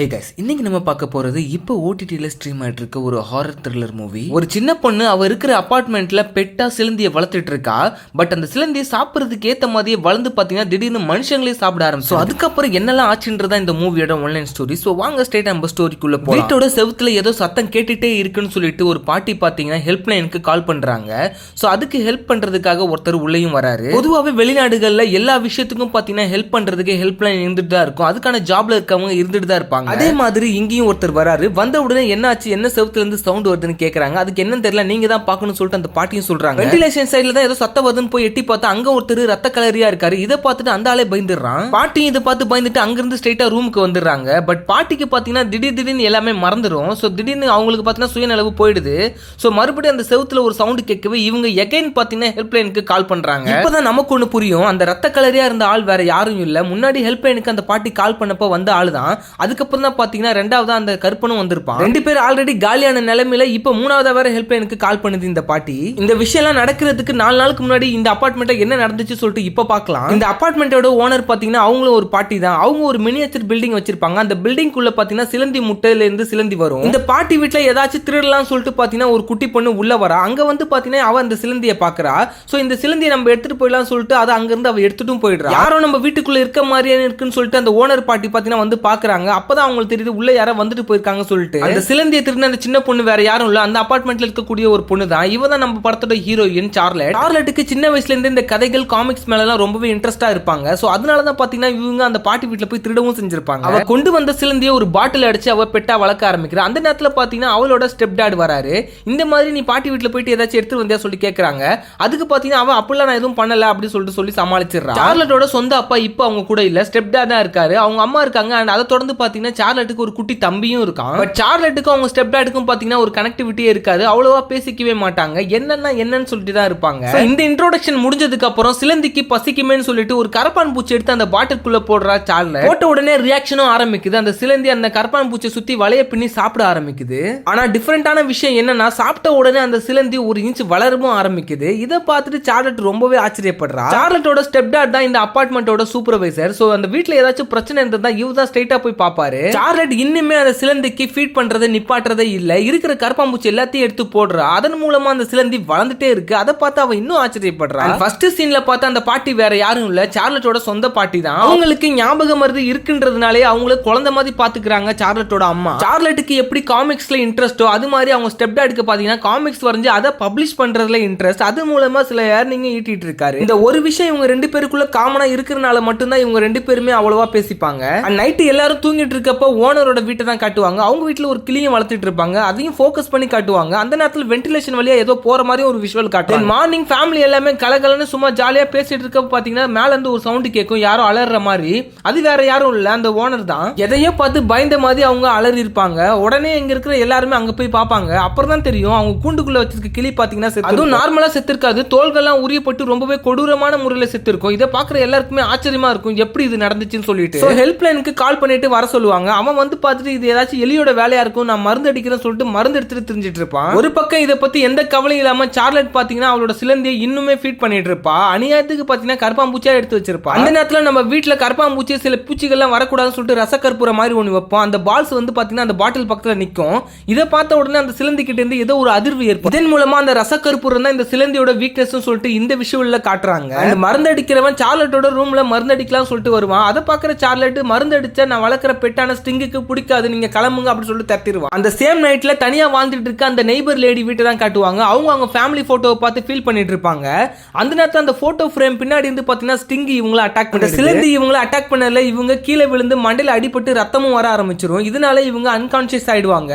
Hey guys, இன்னைக்கு நம்ம பார்க்க போறது இப்போ ஓடிடில ஸ்ட்ரீம் ஆயிட்டு இருக்க ஒரு ஹாரர் த்ரில்லர் மூவி. ஒரு சின்ன பொண்ணு அவ இருக்கிற அபார்ட்மெண்ட்ல பெட்டா சிலந்திய வளர்த்துட்டு இருக்கா. பட் அந்த சிலந்தியை சாப்பிடுறதுக்கு ஏத்த மாதிரியே வளர்ந்து பாத்தீங்கன்னா திடீர்னு மனுஷங்களே சாப்பிட ஆரம்பிச்சு. அதுக்கப்புறம் என்னெல்லாம் ஆச்சுன்றதா இந்த மூவியோட ஆன்லைன் ஸ்டோரி. ஸோ வாங்க ஸ்ட்ரெயிட் நம்ம ஸ்டோரிக்குள்ள போலாம். வீட்டோட செவுத்துல ஏதோ சத்தம் கேட்டுட்டே இருக்குன்னு சொல்லிட்டு ஒரு பாட்டி பாத்தீங்கன்னா ஹெல்ப்லைனுக்கு கால் பண்றாங்க. ஸோ அதுக்கு ஹெல்ப் பண்றதுக்காக ஒருத்தர் உள்ளேயும் வராரு. பொதுவாகவே வெளிநாடுகள்ல எல்லா விஷயத்துக்கும் பாத்தீங்கன்னா ஹெல்ப் பண்றதுக்கு ஹெல்ப்லைன் இருந்துட்டு தான் இருக்கும். அதுக்கான ஜாப்ல இருக்கவங்க இருந்துட்டு தான் இருப்பாங்க. அதே மாதிரி இங்கேயும் ஒருத்தர் வராரு. வந்த உடனே என்னாச்சு, என்ன செவுத்துல இருந்து சவுண்ட் வருதுன்னு கேக்குறாங்க. அதுக்கு என்னன்னு தெரியல, நீங்க தான் பாக்கணும்னு சொல்லிட்டு அந்த பாட்டியும் சொல்றாங்க. வென்டிலேஷன் சைடுல தான் ஏதோ சத்தம் வருதுன்னு போய் எட்டி பார்த்தா அங்க ஒருத்தர் ரத்த கலரியா இருக்காரு. இதை பார்த்துட்டு அந்த ஆளே பயந்துடுறான். பாட்டியும் இதை பார்த்து பயந்துட்டு அங்கிருந்து ஸ்ட்ரெயிட்டா ரூமுக்கு வந்துடுறாங்க. பட் பாட்டிக்கு பாத்தீங்கன்னா திடீர்னு எல்லாமே மறந்துடும். ஸோ திடீர்னு அவங்களுக்கு பாத்தீங்கன்னா சுயநலவு போயிடுது. ஸோ மறுபடியும் அந்த செவுத்துல ஒரு சவுண்ட் கேட்கவே இவங்க எகைன் பாத்தீங்கன்னா ஹெல்ப்லைனுக்கு கால் பண்றாங்க. இப்பதான் நமக்கு ஒண்ணு புரியும், அந்த ரத்த கலரியா இருந்த ஆள் வேற யாரும் இல்ல, முன்னாடி ஹெல்ப்லைனுக்கு அந்த பாட்டி கால் பண்ணப்ப வந்த ஆள் தான். அதுக்கப்புறம் தான் பாத்தீங்கன்னா ரெண்டாவது அந்த கருப்பனும் வந்திருப்பான். ரெண்டு பேர் ஆல்ரெடி காலியான நிலைமையில இப்ப மூணாவது வேற ஹெல்ப்லைனுக்கு கால் பண்ணுது இந்த பாட்டி. இந்த விஷயம் எல்லாம் நடக்கிறதுக்கு 4 நாளுக்கு முன்னாடி இந்த அபார்ட்மெண்ட்ல என்ன நடந்துச்சு சொல்லிட்டு இப்ப பார்க்கலாம். இந்த அபார்ட்மெண்டோட ஓனர் பாத்தீங்கன்னா அவங்களும் ஒரு பாட்டி தான். அவங்க ஒரு மினியேச்சர் பில்டிங் வச்சிருப்பாங்க. அந்த பில்டிங் குள்ள பாத்தீங்கன்னா சிலந்தி முட்டையில இருந்து சிலந்தி வரும். இந்த பாட்டி வீட்டுல ஏதாச்சும் திருடலாம் சொல்லிட்டு பாத்தீங்கன்னா ஒரு குட்டி பொண்ணு உள்ள வரா. அங்க வந்து பாத்தீங்கன்னா அவ அந்த சிலந்தியை பாக்குறா. சோ இந்த சிலந்தியை நம்ம எடுத்துட்டு போயிடலாம் சொல்லிட்டு அதை அங்க இருந்து அவ எடுத்துட்டும் போயிடுறா. யாரோ நம்ம வீட்டுக்குள்ள இருக்க மாதிரியே இருக்குன்னு சொல்லிட்டு அந்த ஓனர் பாட்டி பாத்தீங்கன்னா வந்து பாக்குறாங்க. அப்பதான் அவங்களுக்கு தெரியுது உள்ள யாரோ வந்துட்டு போயிருக்காங்க சொல்லிட்டு. அந்த சிலந்தியை திருடின அந்த சின்ன பொண்ணு வேற யாரும் இல்ல, அந்த அபார்ட்மெண்ட்ல இருக்கக்கூடிய ஒரு பொண்ணு தான். இவ தான் நம்ம படத்தோட ஹீரோயின் சார்லட். சார்லட்டுக்கு சின்ன வயசுல இருந்து இந்த கதைகள் காமிக்ஸ் மேல எல்லாம் ரொம்பவே இன்ட்ரெஸ்டா இருப்பாங்க. சோ அதனால தான் பாத்தீங்கன்னா இவங்க அந்த பாட்டி வீட்டுல போய் திருடவும் செஞ்சிருப்பாங்க. அவ கொண்டு வந்த சிலந்தியை ஒரு பாட்டில் அடிச்சு அவ பெட்டா வளர்க்க ஆரம்பிக்கிறா. அந்த நேரத்துல பாத்தீங்கன்னா அவளோட ஸ்டெப் டாட் வராரு. இந்த மாதிரி நீ பாட்டி வீட்டுல போயிட்டு ஏதாச்சும் எடுத்து வந்தியா சொல்லி கேக்குறாங்க. அதுக்கு பாத்தீங்கன்னா அவ அப்படிலாம் நான் எதுவும் பண்ணல அப்படி சொல்லி சமாளிச்சிடறா. சார்லட்டோட சொந்த அப்பா இப்ப அவங்க கூட இல்ல, ஸ்டெப் டாட் தான் இருக்காரு. அவங்க அம்மா இருக்காங்க. அண்ட் அதை தொடர்ந்து பாத்தீங்கன்னா சார்லட்டுக்கு ஒரு குட்டி தம்பியும் இருக்கான். பட் சார்லட்டுக்கும் அவங்க ஸ்டெப் டாடுக்கும் பாத்தீங்கன்னா ஒரு கனெக்டிவிட்டியே இருக்காது. அவ்வளவா பேசிக்கவே மாட்டாங்க. என்னன்னு சொல்லிட்டு தான் இருப்பாங்க. இந்த இன்ட்ரோடக்ஷன் முடிஞ்சதுக்கு அப்புறம் சிலந்திக்கு பசிக்குமேன்னு சொல்லிட்டு ஒரு கரப்பான் பூச்சி எடுத்து அந்த பாட்டிலுக்குள்ள போடுறா சார்லட். போட்ட உடனே ரியாக்ஷனும் ஆரம்பிக்குது. அந்த சிலந்தி அந்த கரப்பான் பூச்சியை சுத்தி வளைய பின்னி சாப்பிட ஆரம்பிக்குது. ஆனா டிஃபரெண்டான விஷயம் என்னன்னா, சாப்பிட்ட உடனே அந்த சிலந்தி 1 இன்ச் வளரவும் ஆரம்பிக்குது. இதை பார்த்துட்டு சார்லட் ரொம்பவே ஆச்சரியப்படுறா. சார்லட்டோட ஸ்டெப் டாட் தான் இந்த அபார்ட்மெண்டோட சூப்பர்வைசர். சோ அந்த வீட்ல ஏதாச்சும் பிரச்சனை இருந்தா இவ தான் ஸ்ட்ரைட்டா போய் பாப்பாரு. சார்லட் இன்னுமே அந்த சிலந்திக்கு ஃபீட் பண்றதை நிப்பாட்டுறதே இல்ல, இருக்கிற கரப்பாம்பூச்சி எல்லாத்தையும் எடுத்து போடுறா. அதன் மூலமா அந்த சிலந்தி வளர்ந்துட்டே இருக்கு. அதை பார்த்து அவ இன்னும் ஆச்சரியப்படுறா. ஃபர்ஸ்ட் சீன்ல பார்த்த அந்த பாட்டி வேற யாரும் இல்ல, சார்லட்டோட சொந்த பாட்டி தான். அவங்களுக்கு ஞாபக மருந்து இருக்குன்றதுனாலே அவங்கள குழந்தை மாதிரி பாத்துக்கிறாங்க சார்லட்டோட அம்மா. சார்லட்டுக்கு எப்படி காமிக்ஸ்ல இன்ட்ரெஸ்டோ அது மாதிரி அவங்க ஸ்டெப் டாடுக்கு பாத்தீங்கன்னா காமிக்ஸ் வரைஞ்சு அதை பப்ளிஷ் பண்றதுல இன்ட்ரெஸ்ட். அது மூலமா சில ஏர்னிங் ஈட்டிட்டு இருக்காரு. இந்த ஒரு விஷயம் இவங்க 2 பேருக்குள்ள காமனா இருக்கிறனால மட்டும்தான் இவங்க 2 பேருமே அவ்வளவா பேசிப்பாங்க. நைட்டு எல்லாரும் தூங்கிட்டு இருக்கப்ப ஓனரோட வீட்டை தான் காட்டுவாங்க. அவங்க வீட்டுல ஒரு கிளியும் வளர்த்துட்டு இருப்பாங்க. அதையும் ஃபோக்கஸ் பண்ணி காட்டுவாங்க. அந்த நேரத்தில் வென்டிலேஷன் வழியா ஏதோ போற மாதிரி ஒரு விஷுவல் காட்டுவாங்க. மார்னிங் ஃபேமிலி எல்லாமே கலகலன்னு சும்மா ஜாலியா பேசிட்டு இருக்க பாத்தீங்கன்னா மேல இருந்து ஒரு சவுண்ட் கேட்கும், யாரோ அலற மாதிரி. அது வேற யாரும் இல்ல, அந்த ஓனர் தான். எதையோ பார்த்து பயந்த மாதிரி அவங்க அலறி இருப்பாங்க. உடனே இங்க இருக்கிற எல்லாருமே அங்க போய் பார்ப்பாங்க. அப்புறம் தான் தெரியும் அவங்க கூண்டுக்குள்ள வச்சிருக்க கிளி பாத்தீங்கன்னா அதுவும் நார்மலா செத்து இருக்காது, தோள்கள்லாம் உரியப்பட்டு ரொம்பவே கொடூரமான முறையில செத்து இருக்கும். இதை பாக்குற எல்லாருக்குமே ஆச்சரியமா இருக்கும், எப்படி இது நடந்துச்சுன்னு சொல்லிட்டு ஹெல்ப்லைனுக்கு கால் பண்ணிட்டு வர சொல்லுவாங்க. அவன் வந்து பார்த்துட்டு இது ஏதாச்சும் எலியோட வேலையா இருக்கும், நான் மருந்து அடிக்கிறேன்னு சொல்லிட்டு மருந்து எடுத்துட்டு தெரிஞ்சிட்டு இருப்பான். ஒரு பக்கம் இதை பத்தி எந்த கவலையும் இல்லாம சார்லட் பாத்தீங்கன்னா அவளோட சிலந்தியை இன்னுமே ஃபீட் பண்ணிட்டு இருப்பா. அநியாயத்துக்கு பாத்தீங்கன்னா கரப்பாம்பூச்சியா எடுத்து வச்சிருப்பா. அந்த நேரத்துல நம்ம வீட்டுல கரப்பாம்பூச்சி சில பூச்சிகள்லாம் வரக்கூடாதுன்னு சொல்லிட்டு ரசக்கற்பூர மாதிரி ஒண்ணு வைப்போம். அந்த பால்ஸ் வந்து பாத்தீங்கன்னா அந்த பாட்டில் பக்கத்துல நிக்கும். இதை பார்த்த உடனே அந்த சிலந்தி கிட்ட இருந்து ஏதோ ஒரு அதிர்வு ஏற்படும். இதன் மூலமா அந்த ரசக்கற்பூரம் தான் இந்த சிலந்தியோட வீக்னஸ் சொல்லிட்டு இந்த விஷுவல்ல காட்டுறாங்க. அந்த மருந்து அடிக்கிறவன் சார்லட்டோட ரூம்ல மருந்து அடிக்கலாம் சொல்லிட்டு வருவான். அதை பாக்குற சார்லட் மருந்து அடிச்சா நான் வளர்க்குற பெட்டான ஸ்டிங்குக்கு பிடிக்காது, நீங்க கிளம்புங்க அப்படின்னு சொல்லிட்டு தட்டிடுவான். அந்த சேம் நைட்ல தனியா வாழ்ந்துட்டு இருக்க அந்த நெய்பர் லேடி வீட்டை தான் காட்டுவாங்க. அவங்க ஃபேமிலி போட்டோவை பார்த்து ஃபீல் பண்ணிட்டு இருப்பாங்க. அந்த நேரத்துல அந்த போட்டோ ஃப்ரேம் பின்னாடி இருந்து பாத்தீங்கன்னா ஸ்டிங் இவங்களை அட்டாக் பண்ண சிலந்தி இவங்களை அட்டாக் பண்ணல, இவங்க கீழே விழுந்து மண்டையில அடிபட்டு ரத்தமும் வர ஆரம்பிச்சிரும். இதனால இவங்க அன்கான்சியஸ் ஆயிடுவாங்க.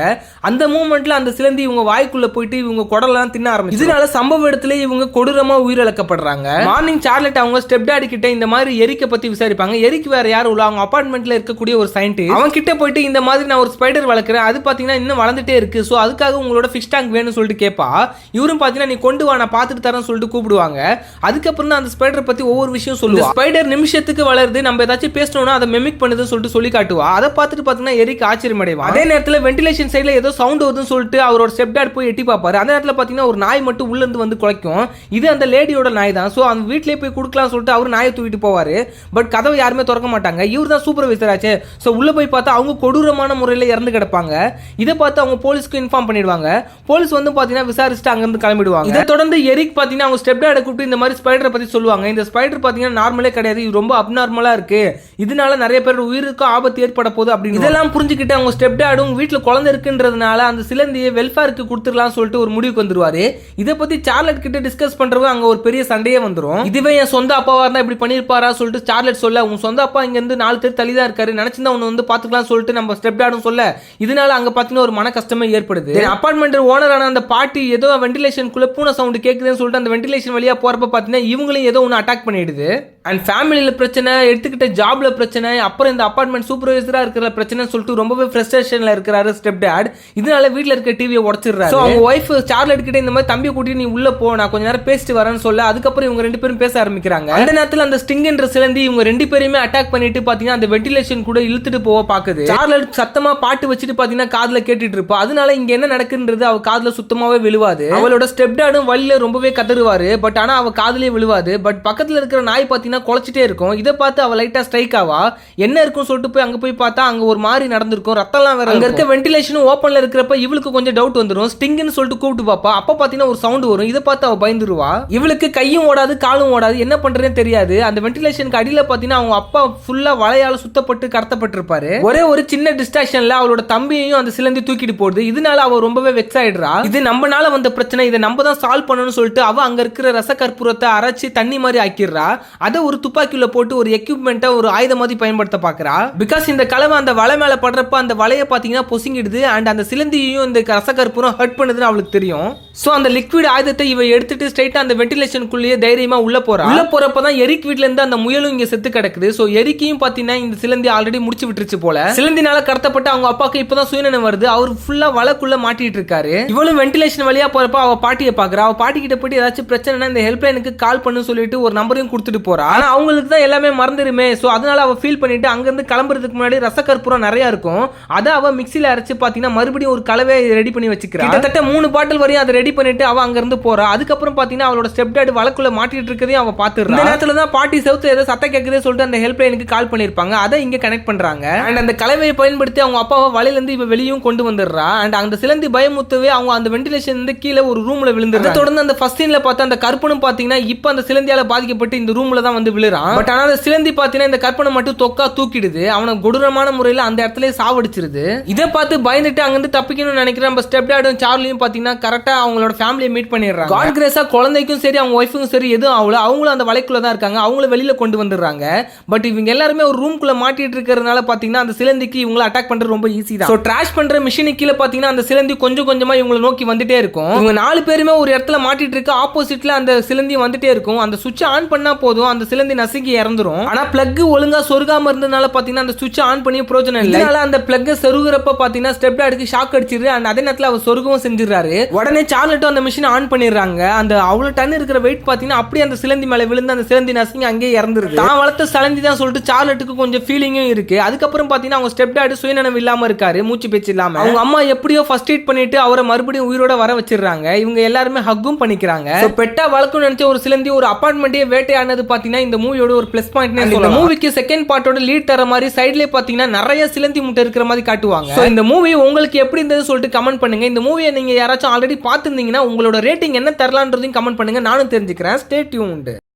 அந்த மூமெண்ட்ல அந்த சிலந்தி இவங்க வாய்க்குள்ள போயிட்டு இவங்க குடலாம் தின்ன ஆரம்பிச்சு. இதனால சம்பவ இடத்துல இவங்க கொடூரமா உயிரிழக்கப்படுறாங்க. மார்னிங் சார்லட் அவங்க ஸ்டெப் டாடி கிட்ட இந்த மாதிரி எரிக்க பத்தி விசாரிப்பாங்க. எரிக்கு வேற யாரும் உள்ள, அவங்க அபார்ட்மெண்ட்ல இருக்கக்கூடிய ஒரு சயின்டிஸ்ட். அவன் கிட்ட போயிட்டு இந்த மாதிரி நான் ஒரு ஸ்பைடர் வளர்க்குறேன், அது பாத்தீங்கன்னா இன்னும் வளர்ந்துட்டே இருக்கு, சோ அதுக்காக உங்களோட ஃபிஷ் டேங்க் வேணும்னு சொல்லிட்டு கேட்பா. இவரும் பாத்தீங்கன்னா நீ கொண்டு வா நான் பார்த்துட்டு தரேன்னு சொல்லிட்டு கூப்பிடுவாங்க. அதுக்கப்புறம் தான் அந்த ஸ்பைடர் பத்தி ஒவ்வொரு விஷயம் சொல்லுவா. ஸ்பைடர் நிமிஷத்துக்கு வளருது, நம்ம ஏதாச்சும் பேசணும்னா அதை மெமிக் பண்ணுதுன்னு சொல்லிட்டு சொல்லி காட்டுவா. அதை பார்த்துட்டு பாத்தீங்கன்னா எரிக் ஆச்சரியம் அடைவா. அதே நேரத்தில் வென்டிலேஷன் சைடுல ஏதோ சவுண்ட் வருதுன்னு சொல்லிட்டு அவரோட ஸ்டெப் டாட் போய் எட்டி பார்ப்பாரு. அந்த நேரத்தில் பாத்தீங்கன்னா ஒரு நாய் மட்டும் உள்ள இருந்து வந்து குலைக்கும். இது அந்த லேடியோட நாய் தான். சோ அந்த வீட்லயே போய் கொடுக்கலாம் சொல்லிட்டு அவர் நாயை தூக்கிட்டு போவாரு. பட் கதவை யாருமே திறக்க மாட்டாங்க. இவர் தான் சூப்பர்வைசர் ஆச்சு. சோ உள்ள போய் போய் பார்த்தா அவங்க கொடூரமான முறையில் இறந்து கிடப்பாங்க. இதை பார்த்து அவங்க போலீஸ்க்கு இன்ஃபார்ம் பண்ணிடுவாங்க. போலீஸ் வந்து பாத்தீங்கன்னா விசாரிச்சுட்டு அங்கிருந்து கிளம்பிடுவாங்க. இதை தொடர்ந்து எரிக் பாத்தீங்கன்னா அவங்க ஸ்டெப் டாட கூப்பிட்டு இந்த மாதிரி ஸ்பைடரை பத்தி சொல்லுவாங்க. இந்த ஸ்பைடர் பாத்தீங்கன்னா நார்மலே கிடையாது, இது ரொம்ப அப்நார்மலா இருக்கு, இதனால நிறைய பேர் உயிருக்கு ஆபத்து ஏற்பட போகுது அப்படின்னு இதெல்லாம் புரிஞ்சுக்கிட்டு அவங்க ஸ்டெப் டாடும் வீட்டுல குழந்தை இருக்குன்றதுனால அந்த சிலந்தியை வெல்ஃபேருக்கு கொடுத்துடலாம் சொல்லிட்டு ஒரு முடிவுக்கு வந்துருவாரு. இதை பத்தி சார்லட் கிட்ட டிஸ்கஸ் பண்றவங்க அங்க ஒரு பெரிய சண்டையே வந்துரும். இதுவே என் சொந்த அப்பாவா இருந்தா இப்படி பண்ணிருப்பாரா சொல்லிட்டு சார்லட் சொல்ல, உங்க சொந்த அப்பா இங்க இருந்து 4 பேர் தள்ளிதான் இருக்காரு, நினைச்சிருந்தா அவனை வந்து பாத்துக்கலாம் சொல்லிட்டு நம்ம ஸ்டெப் டாடும் சொல்ல, இதனால அங்க பாத்தீங்கன்னா ஒரு மன கஷ்டமே ஏற்படுது. அபார்ட்மெண்ட் ஓனரான அந்த பாட்டி ஏதோ வென்டிலேஷனுக்குள்ள பூனை சவுண்ட் கேக்குதுன்னு சொல்லிட்டு அந்த வென்டிலேஷன் வழியா போறப்ப பாத்தீங்கன்னா இவங்களையும் ஏதோ ஒன்று அட்டாக் பண்ணிடுது. அண்ட் ஃபேமிலியில பிரச்சனை, எடுத்துக்கிட்ட ஜாப்ல பிரச்சனை, அப்புறம் இந்த அபார்ட்மெண்ட் சூப்பர்வைசரா இருக்கிற பிரச்சனை சொல்லிட்டு ரொம்பவே ஃப்ரஸ்ட்ரேஷன்ல இருக்கிறாரு ஸ்டெப் டாட். இதனால வீட்டுல இருக்க டிவியை உடைச்சிடுறாரு. அவங்க ஒய்ஃப் சார்லட் கிட்ட இந்த மாதிரி தம்பியை கூட்டி நீ உள்ள போ, நான் கொஞ்ச நேரம் பேசிட்டு வரேன்னு சொல்ல, அதுக்கப்புறம் இவங்க 2 பேரும் பேச ஆரம்பிக்கிறாங்க. அந்த நேரத்தில் அந்த ஸ்டிங் என்ற சிலந்தி இவங்க 2 பேரையுமே அட்டாக் பண்ணிட்டு பாத்தீங்கன்னா அந்த வென்டிலேஷன் கூட இழுத்துட்டு போக பாக்குது. சார்லட் சத்தமா பாட்டு வச்சுட்டு பாத்தீங்கன்னா காதுல கேட்டுட்டு இருப்பா. அதனால இங்க என்ன நடக்குன்றது அவ காதுல சுத்தமாவே விழுவாது. அவளோட ஸ்டெப் டாடும் வழியில ரொம்பவே கதறுவாரு. பட் ஆனா அவ காதுலயே விழுவாது. பட் பக்கத்துல இருக்கிற நாய் பாத்தீங்கன்னா குலைச்சிட்டே இருக்கும். இதை பார்த்து அவ லைட்டா ஸ்ட்ரைக் ஆவா. என்ன இருக்கும் சொல்லிட்டு போய் அங்க போய் பார்த்தா அங்க ஒரு மாதிரி நடந்திருக்கும், ரத்தம்லாம் வேற. அங்க இருக்க வென்டிலேஷனும் ஓப்பன்ல இருக்கிறப்ப இவளுக்கு கொஞ்சம் டவுட் வந்துடும். ஸ்டிங்னு சொல்லிட்டு கூப்பிட்டு பாப்பா. அப்ப பாத்தீங்கன்னா ஒரு சவுண்ட் வரும். இதை பார்த்து அவ பயந்துருவா. இவளுக்கு கையும் ஓடாது காலும் ஓடாது, என்ன பண்றதுன்னு தெரியாது. அந்த வென்டிலேஷனுக்கு அடியில பாத்தீங்கன்னா அவங்க அப்பா ஃபுல்லா வலையால சுத்தப்பட்டு கடத்தப்பட்டிருப்பாரு. ஒரே ஒரு சின்ன டிஸ்ட்ராக்ஷன்ல அவளோட தம்பியையும் அந்த சிலந்தி தூக்கிட்டு போடுது. இதனால அவ ரொம்பவே வெக்ஸ் ஆயிடுறா. இது நம்மனால வந்த பிரச்சனை, இதை நம்ம தான் சால்வ் பண்ணணும்னு சொல்லிட்டு அவ அங்க இருக்கிற ரச கற்பூரத்தை அரைச்சி தண்ணி மாதிரி ஆக்கிடுறா. அதை ஒரு துப்பாக்கியில போட்டு ஒரு எக்யூப்மெண்ட்டை ஒரு ஆயுத மாதிரி பயன்படுத்த பாக்குறா. பிகாஸ் இந்த கலவை அந்த வலை மேல படுறப்ப அந்த வலையை பாத்தீங்கன்னா பொசுங்கிடுது. அண்ட் அந்த சிலந்தியையும் இந்த ரச கற்பூரம் ஹர்ட் பண்ணுதுன்னு அவளுக்கு தெரியும். சோ அந்த லிக்விட் ஆயுதத்தை இவ எடுத்துட்டு ஸ்ட்ரைட்டா அந்த வென்டிலேஷனுக்குள்ளேயே தைரியமா உள்ள போறா. உள்ள போறப்பதான் எரிக் வீட்ல இருந்து அந்த முயலும் இங்க செத்து கிடக்குது. சோ எரிக்கையும் பாத்தீங்கன்னா இந்த சிலந்தி ஆல்ரெடி முடிச்சு விட்டுருச்சு போல. சிலந்தினால கடத்தப்பட்டு அவங்க அப்பாக்கு இப்பதான் சுயநினைவு வருது. அவர் ஃபுல்லா வலைக்குள்ள மாட்டிட்டு இருக்காரு. இவளும் வென்டிலேஷன் வழியா போறப்ப அவ பாட்டியை பாக்குறா. அவ பாட்டி கிட்ட போயிட்டு ஏதாச்சும் பிரச்சனைனா இந்த ஹெல்ப்லைனுக்கு கால் பண்ணு சொல்லிட்டு ஒரு நம்பரையும் கொடுத்துட்டு போறா. ஆனா அவங்களுக்கு தான் எல்லாமே மறந்துருமே. சோ அதனால அவ ஃபீல் பண்ணிட்டு அங்க இருந்து கிளம்புறதுக்கு முன்னாடி ரசக்கற்பூரம் நிறைய இருக்கும். அத அவ மிக்ஸில அரைச்சு பாத்தீங்கன்னா மறுபடியும் ஒரு கலவை ரெடி பண்ணி வச்சுக்கிறா. கிட்டத்தட்ட 3 பாட்டில் வரையும் அதை ரெடி பண்ணிட்டு அவ அங்க இருந்து போறா. அதுக்கப்புறம் பாத்தீங்கன்னா அவளோட ஸ்டெப் டாட் வழக்குள்ள மாட்டிட்டு இருக்கதையும் அவ பாத்துறா. இந்த நேரத்துல தான் பாட்டி செவுத்துல ஏதோ சத்தம் கேக்குதே சொல்லிட்டு அந்த ஹெல்ப்லைனுக்கு கால் பண்ணிருப்பாங்க. அதை இங்க கனெக்ட் பண்றாங்க. அண்ட் அந்த கலவையை பயன்படுத்தி அவங்க அப்பாவை வலையில இருந்து இவ வெளியும் கொண்டு வந்துடுறா. அண்ட் அந்த சிலந்தி பயமுத்தவே அவங்க அந்த வென்டிலேஷன் இருந்து கீழே ஒரு ரூம்ல விழுந்துடுறா. தொடர்ந்து அந்த ஃபர்ஸ்ட் சீன்ல பார்த்த அந்த கற்பனும் பாத்தீங்கன்னா இப்ப அந்த சிலந்தியால பாதிக்கப்பட்டு இந்த ரூம்ல தான் வந்து விழுறான். பட் ஆனா அந்த சிலந்தி பாத்தீங்கன்னா இந்த கற்பனை மட்டும் தொக்கா தூக்கிடுது. அவனை கொடூரமான முறையில் அந்த இடத்துல சாவடிச்சிருது. இதை பார்த்து பயந்துட்டு அங்கிருந்து தப்பிக்கணும்னு நினைக்கிறேன் நம்ம ஸ்டெப் டாடும் சார்லியும் பாத்தீங்கன்னா கரெக்டா அவங்களோட ஃபேமிலியை மீட் பண்ணிடுறாங்க. காட் கிரேஸா குழந்தைக்கும் சரி அவங்க ஒய்ஃபுக்கும் சரி எதுவும் ஆகல. அவங்களும் அந்த வலைக்குள்ள தான் இருக்காங்க. அவங்கள வெளியில கொண்டு வந்துடுறாங்க. பட் இவங்க எல்லாருமே ஒரு ரூம்குள்ள மாட்டிட்டு இருக்கிறதுனால பாத்தீங்கன்னா அந்த சிலந்திக்கு இவங்களை அட்டாக் பண்றது ரொம்ப ஈஸி தான். ட்ராஷ் பண்ற மிஷினுக்கு கீழே பாத்தீங்கன்னா அந்த சிலந்தி கொஞ்சம் கொஞ்சமா இவங்களை நோக்கி வந்துட்டே இருக்கும். இவங்க 4 பேருமே ஒரு இடத்துல மாட்டிட்டு இருக்க ஆப்போசிட்ல அந்த சிலந்தி வந்துட்டே இருக்கும். அந்த சுவிட்ச் ஆன் பண்ணா போதும் அந்த சிலந்தி நசுக்கி இறந்துரும். ஆனா பிளக் ஒழுங்கா சொருகாம இருந்தனால பாத்தீங்கன்னா அந்த சுவிட்ச் ஆன் பண்ணி பிரயோஜனம் இல்லை. இதனால அந்த பிளக் சொருகுறப்ப பாத்தீங்கன்னா ஸ்டெப் டாடுக்கு ஷாக் அடிச்சிரு. அண்ட் அதே நேரத்துல அவர் சொருகவும் செஞ்சிடறாரு. உடனே சார்லட்டும் அந்த மிஷின் ஆன் பண்ணிடுறாங்க. அந்த அவ்வளவு டன் இருக்கிற வெயிட் பாத்தீங்கன்னா அப்படியே அந்த சிலந்தி மேல விழுந்து அந்த சிலந்தி நசுங்கி அங்கேயே இறந்துருது. தான் வளர்த்த சிலந்தி தான் சொல்லிட்டு சார்லட்டுக்கு கொஞ்சம் ஃபீலிங்கும் இருக்கு. அதுக்கப்புறம் பாத்தீங்கன்னா அவங்க ஸ்டெப் டாடு சுயநினைவு இல்லாம இருக்காரு, மூச்சு பேச்சு இல்லாம. அவங்க அம்மா எப்படியோ ஃபர்ஸ்ட் எய்ட் பண்ணிட்டு அவரை மறுபடியும் உயிரோட வர வச்சிடுறாங்க. இவங்க எல்லாருமே ஹக்கும் பண்ணிக்கிறாங்க. பெட்டா வளர்க்கணும்னு நினைச்ச ஒரு சிலந்தி ஒரு அபார்ட்மெண்ட்டே வேட்டையானது பாத்தீங்கன்னா இந்த மூவியோட ஒரு பிளஸ் பாயிண்ட். இந்த மூவிக்கு செகண்ட் பார்ட்டோட லீட் தர மாதிரி சைடுல பாத்தீங்கன்னா நிறைய சிலந்தி முட்டை இருக்கிற மாதிரி காட்டுவாங்க. இந்த மூவி உங்களுக்கு எப்படி இருந்தது சொல்லிட்டு கமெண்ட் பண்ணுங்க. இந்த மூவியை நீங்க யாராச்சும் ஆல்ரெடி பார்த்திருந்தீங்கன்னா உங்களோட ரேட்டிங் என்ன தரலான்றதையும் கமெண்ட் பண்ணுங்க. நானும் தெரிஞ்சுக்கிறேன். Stay tuned.